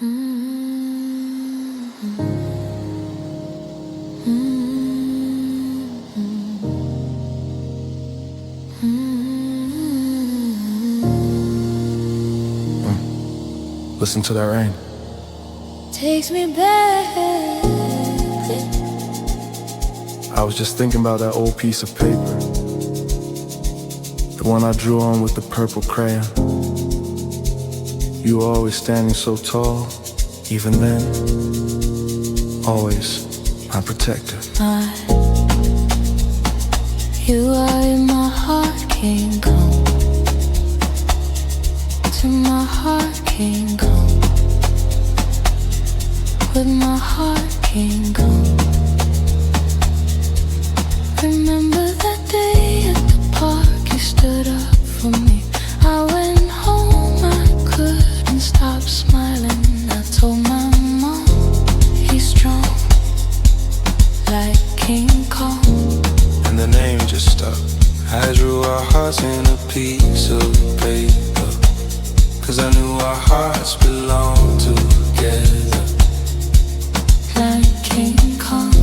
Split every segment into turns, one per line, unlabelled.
Listen to that rain.
Takes me back.
I was just thinking about that old piece of paper, the one I drew on with the purple crayon. You were always standing so tall, even then, always my protector.
You are in my heart, can't come. To my heart, can't come. With my heart, can't come. Remember that day at the park, you stood up for me. I went home, I couldn't stop smiling. I told my mom, he's strong, like King Kong.
And the name just stuck. I drew our hearts in a piece of paper, 'cause I knew our hearts belonged together.
Like King Kong.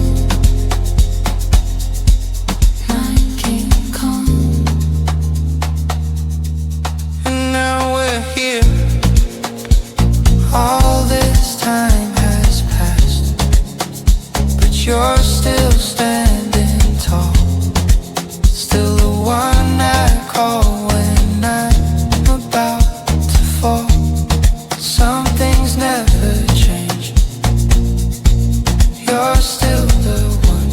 You're still standing tall, still the one I call when I'm about to fall. Some things never change. You're still the one,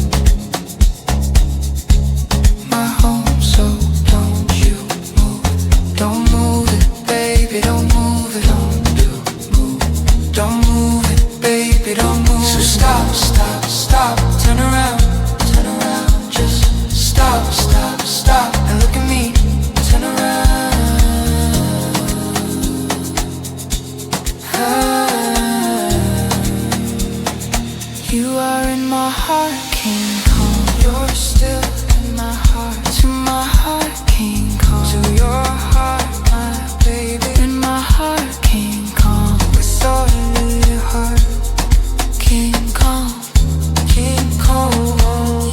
my home, so don't you move it, baby, don't move it, don't move it, baby, don't move it. So stop, turn around, just stop, and look at me, turn around. You are in my heart, King Kong. You're still in my heart, to my heart, King Kong. To your heart, my baby, in my heart, King Kong. With all your heart, King Kong. King Kong.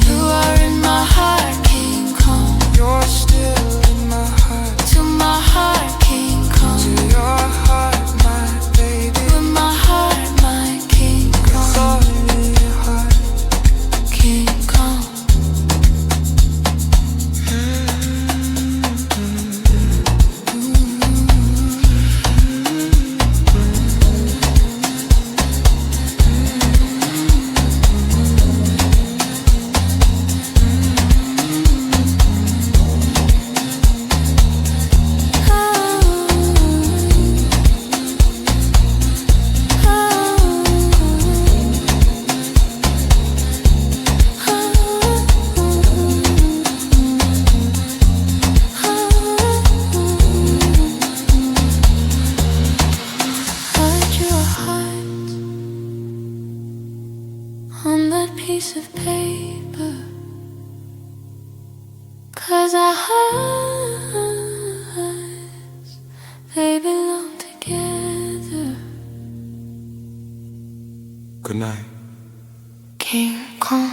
You are in my heart, King Kong. You're still in my heart, to my heart, King Kong. To your heart, my baby, with my heart, my King Kong. With all your heart, King Kong. On that piece of paper, 'cause our hearts, they belong together. Good night,
King Kong.